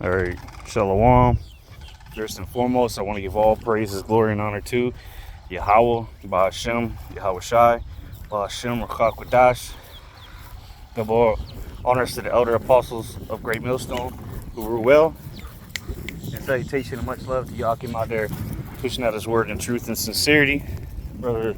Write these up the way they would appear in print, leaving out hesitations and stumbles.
All right, Shalom. First and foremost, I want to give all praises, glory, and honor to Yahweh, Ba'ashem, Yahweh Shai, Ba'ashem, Rachak Wadash. Give all honors to the elder apostles of Great Millstone who rule well. And salutation and much love to y'all came out there pushing out his word in truth and sincerity. Brother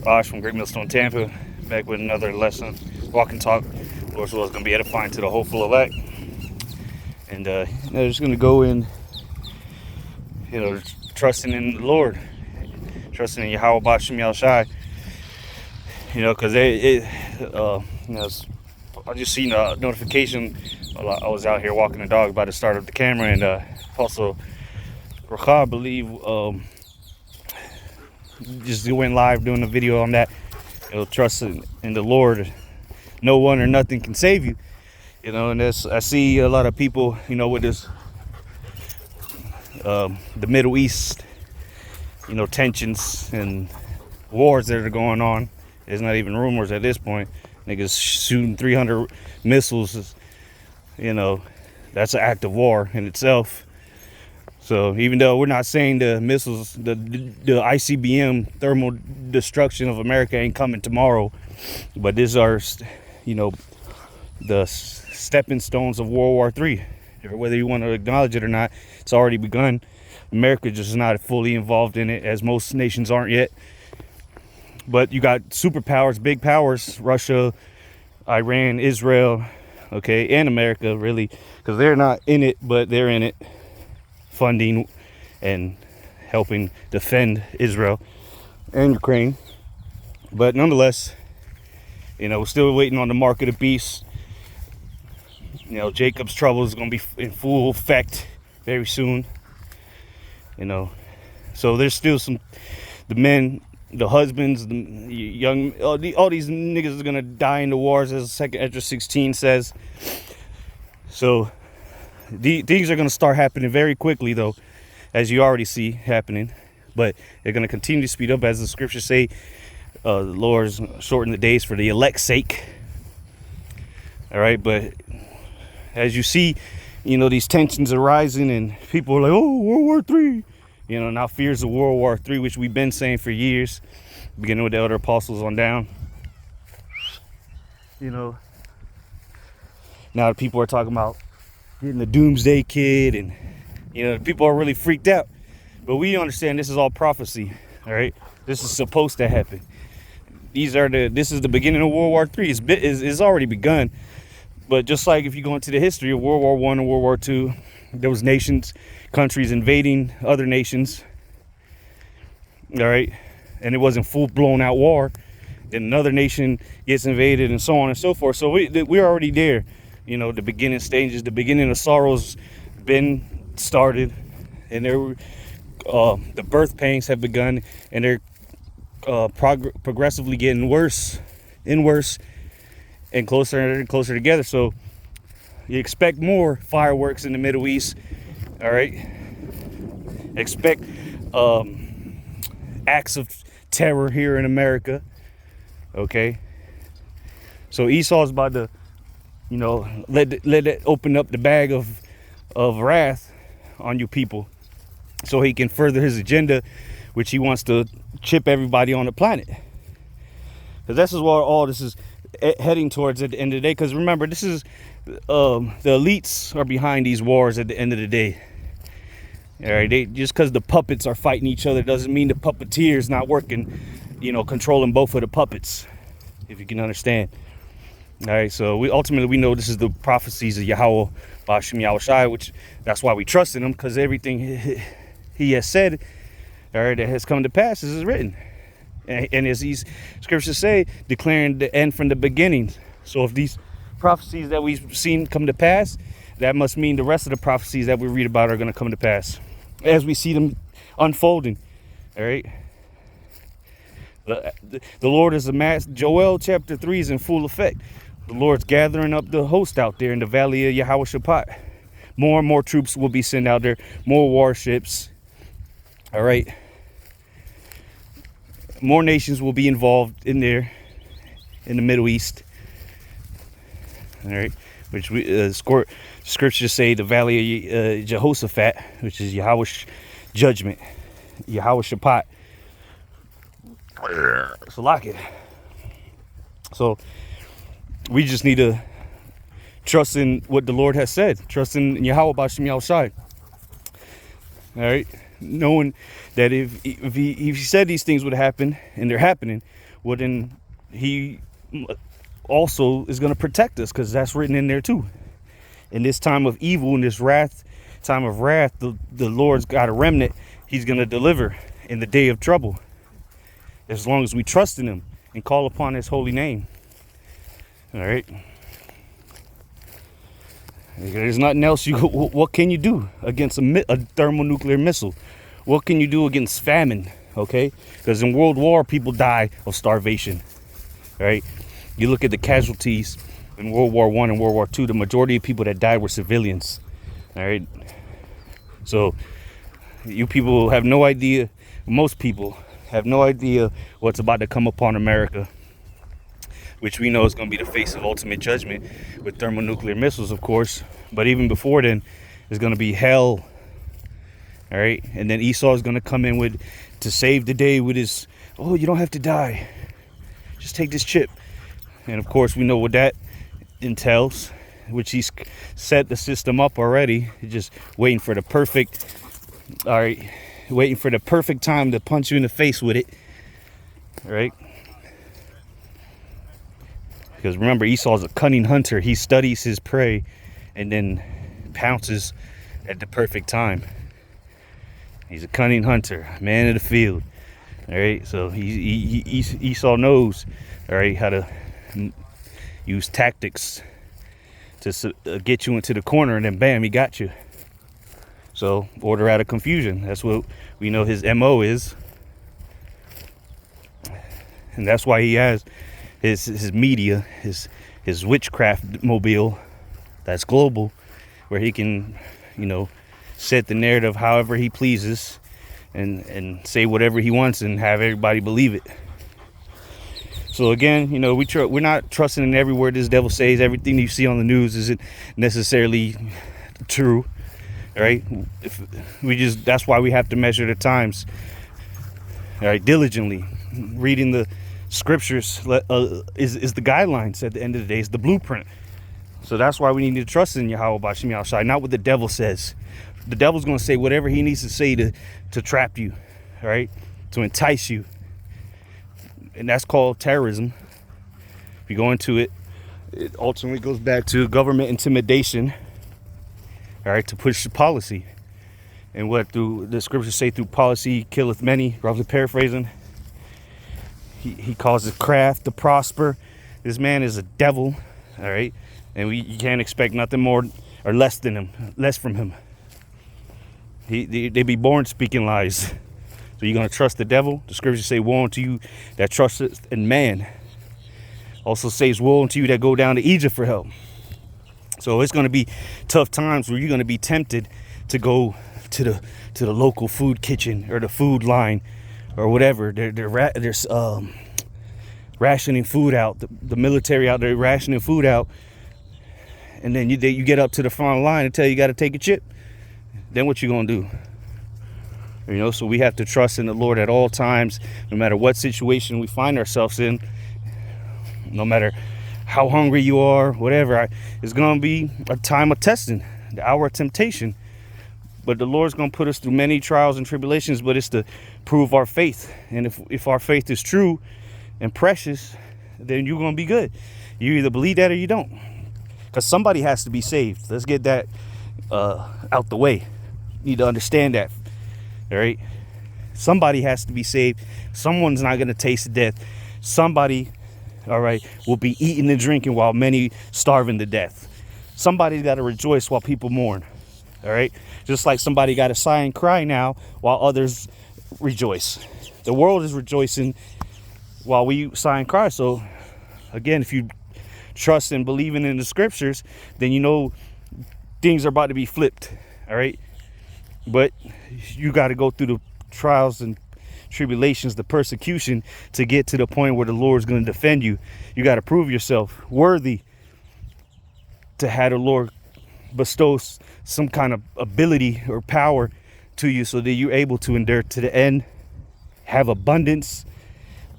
Raj from Great Millstone, Tampa, back with another lesson, walk and talk. Lord's will is going to be edifying to the hopeful elect. And just going to go in, trusting in the Lord, trusting in Yahweh Ba'ashem Yahweh Shai. Because I just seen a notification while I was out here walking the dog about to start up the camera, and also Racha, I believe, just went live doing a video on that. Trust in the Lord. No one or nothing can save you. And I see a lot of people, with this, the Middle East, tensions and wars that are going on. It's not even rumors at this point. Niggas shooting 300 missiles, that's an act of war in itself. So even though we're not saying the missiles, the ICBM thermal destruction of America ain't coming tomorrow, but these are, the stepping stones of World War III. Whether you want to acknowledge it or not, it's already begun. America just is not fully involved in it, as most nations aren't yet. But you got superpowers, big powers, Russia, Iran, Israel, and America, really, because they're not in it, but they're in it, funding and helping defend Israel and Ukraine. But nonetheless, we're still waiting on the mark of the beast. Jacob's trouble is going to be in full effect very soon. So there's still the men, the husbands, the young, all these niggas are going to die in the wars, as 2 Ezra 16 says. So things are going to start happening very quickly, though, as you already see happening. But they're going to continue to speed up, as the scriptures say. The Lord's shortened the days for the elect's sake. All right, but as you see, these tensions are rising, and people are like, oh, World War III. Now fears of World War III, which we've been saying for years, beginning with the elder apostles on down. Now people are talking about getting the doomsday kid, and, people are really freaked out. But we understand this is all prophecy, all right? This is supposed to happen. This is the beginning of World War III. It's already begun. But just like if you go into the history of World War I and World War II, there was countries invading other nations, all right? And it wasn't full-blown out war. Then another nation gets invaded, and so on and so forth. So we're already there. The beginning stages, the beginning of sorrows been started, and the birth pains have begun, and they're progressively getting worse and worse, and closer and closer together. So you expect more fireworks in the Middle East, all right? Expect acts of terror here in America, okay? So Esau's about to, let it open up the bag of wrath on you people, so he can further his agenda, which he wants to chip everybody on the planet. Because this is what all this is heading towards at the end of the day. Because remember, this is the elites are behind these wars at the end of the day. All right, just because the puppets are fighting each other doesn't mean the puppeteer's not working, controlling both of the puppets, if you can understand. All right, so we know this is the prophecies of Yahweh Ba'ashem Yahweh Shai, which that's why we trust in him, because everything he has said, all right, that has come to pass is written. And as these scriptures say, declaring the end from the beginning. So if these prophecies that we've seen come to pass, that must mean the rest of the prophecies that we read about are going to come to pass as we see them unfolding. All right. The Lord is a mass. Joel chapter 3 is in full effect. The Lord's gathering up the host out there in the valley of Yahweh Shaphat. More and more troops will be sent out there. More warships. All right. More nations will be involved in there, in the Middle East. All right. which scriptures say the valley of Jehoshaphat, which is Yahweh's judgment, Yahweh Shabbat. So lock it. So we just need to trust in what the Lord has said. Trust in Yahweh B'Shem Yahushai. All right, knowing that if he said these things would happen and they're happening, well then he also is going to protect us, because that's written in there too. In this time of evil, in this time of wrath, the Lord's got a remnant. He's going to deliver in the day of trouble, as long as we trust in him and call upon his holy name. All right. There's nothing else. What can you do against a thermonuclear missile? What can you do against famine? Okay, because in World War, people die of starvation. All right. You look at the casualties in World War I and World War II. The majority of people that died were civilians. All right. So you people have no idea. Most people have no idea what's about to come upon America, which we know is going to be the face of ultimate judgment with thermonuclear missiles, of course. But even before then, it's going to be hell. All right. And then Esau is going to come in to save the day with his, oh, you don't have to die. Just take this chip. And of course, we know what that entails, which he's set the system up already. He's just waiting for the perfect, all right, waiting for the perfect time to punch you in the face with it. All right. Because remember, Esau's a cunning hunter. He studies his prey and then pounces at the perfect time. He's a cunning hunter, man of the field. All right, so Esau knows, all right, how to use tactics to get you into the corner, and then bam, he got you. So order out of confusion. That's what we know his MO is, and that's why he has his media, his witchcraft mobile that's global, where he can, set the narrative however he pleases and say whatever he wants and have everybody believe it. So again, we're not trusting in every word this devil says. Everything you see on the news isn't necessarily true. All right, that's why we have to measure the times, all right, diligently. Reading the scriptures is the guidelines at the end of the day. It's the blueprint. So that's why we need to trust in Yahweh B'Shem Yahushai, not what the devil says. The devil's going to say whatever he needs to say to trap you, all right, to entice you. And that's called terrorism. If you go into it, it ultimately goes back to government intimidation, all right, to push the policy. And what through the scriptures say, through policy killeth many, roughly paraphrasing. He causes craft to prosper. This man is a devil, all right? And you can't expect nothing more or less from him. They be born speaking lies. So you're going to trust the devil? The scriptures say, woe unto you that trusteth in man. Also says, woe unto you that go down to Egypt for help. So it's going to be tough times where you're going to be tempted to go to the local food kitchen or the food line or whatever. There's rationing food out. The military out there rationing food out. And then you get up to the front line and tell you got to take a chip. Then what you going to do? So we have to trust in the Lord at all times, no matter what situation we find ourselves in, no matter how hungry you are, whatever. It's going to be a time of testing, the hour of temptation. But the Lord's going to put us through many trials and tribulations, but it's to prove our faith. And if our faith is true and precious, then you're going to be good. You either believe that or you don't. Because somebody has to be saved. Let's get that out the way. You need to understand that. All right? Somebody has to be saved. Someone's not going to taste death. Somebody, all right, will be eating and drinking while many starving to death. Somebody's got to rejoice while people mourn. All right? Just like somebody got to sigh and cry now while others rejoice. The world is rejoicing while we sigh and cry. So, again, if you trust and believing in the scriptures, then things are about to be flipped. All right? But you got to go through the trials and tribulations, the persecution, to get to the point where the Lord's going to defend you. You got to prove yourself worthy to have the Lord bestow some kind of ability or power to you so that you're able to endure to the end, have abundance.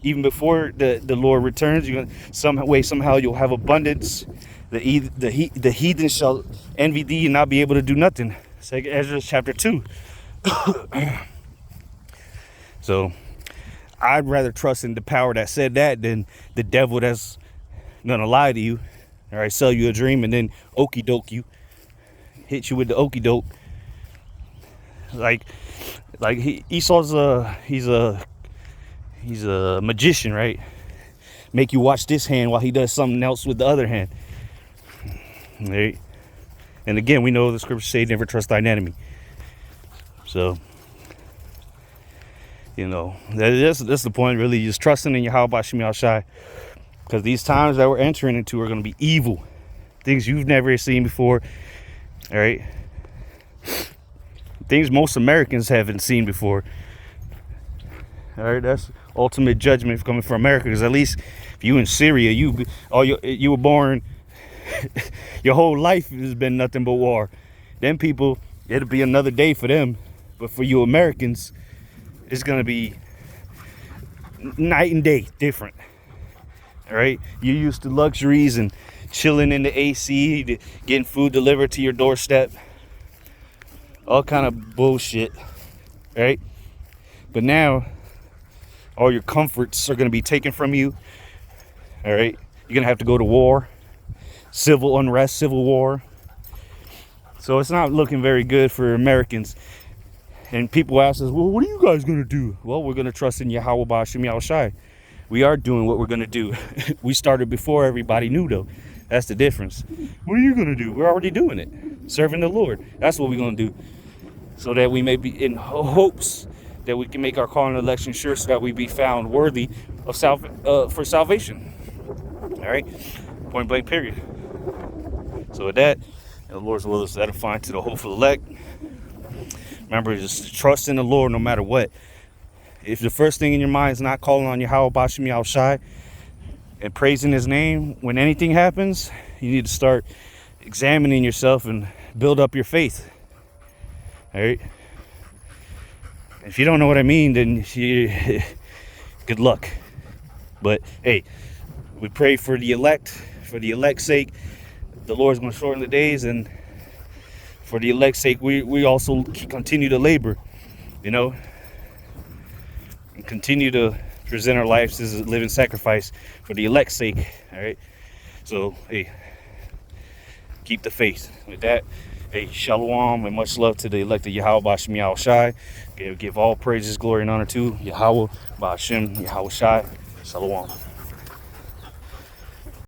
Even before the Lord returns, you're gonna somehow you'll have abundance. The heathen shall envy thee and not be able to do nothing. 2 Ezra chapter 2. So I'd rather trust in the power that said that than the devil that's gonna lie to you, all right, sell you a dream and then okey doke you, hit you with the okey doke. Like Esau's he's a magician, right? Make you watch this hand while he does something else with the other hand. Right? And again, we know the scriptures say never trust thine enemy. So, you know, that's the point, really, just trusting in Yahweh Bashim Yahushai. Because these times that we're entering into are going to be evil. Things you've never seen before. All right? Things most Americans haven't seen before. All right, that's ultimate judgment coming from America. Because at least if you in Syria, you were born, your whole life has been nothing but war. Them people, it'll be another day for them. But for you Americans, it's gonna be night and day different. All right, you're used to luxuries and chilling in the AC, getting food delivered to your doorstep, all kind of bullshit, right? But now all your comforts are going to be taken from you. All right, you're going to have to go to war, civil unrest, civil war. So it's not looking very good for Americans. And people ask us, well, what are you guys going to do? Well, we're going to trust in Yahweh Bashim Yahushai. We are doing what we're going to do. We started before everybody knew, though. That's the difference. What are you going to do? We're already doing it. Serving the Lord. That's what we're going to do. So that we may be in hopes that we can make our call and election sure, so that we be found worthy of for salvation. All right? Point blank, period. So with that, the Lord's will is edifying to the hopeful elect. Remember, just trust in the Lord no matter what. If the first thing in your mind is not calling on Yahweh Bashim Yahushai and praising his name, when anything happens, you need to start examining yourself and build up your faith. All right? If you don't know what I mean, then good luck. But hey, we pray for the elect's sake. The Lord's going to shorten the days, and for the elect's sake, we also continue to labor, you know, and continue to present our lives as a living sacrifice for the elect's sake. All right. So hey, keep the faith. With that, hey, shalom and much love to the elected Yahweh Bashim Yahushai. Give all praises, glory, and honor to Yahweh Bashim Yahushai. Shalom.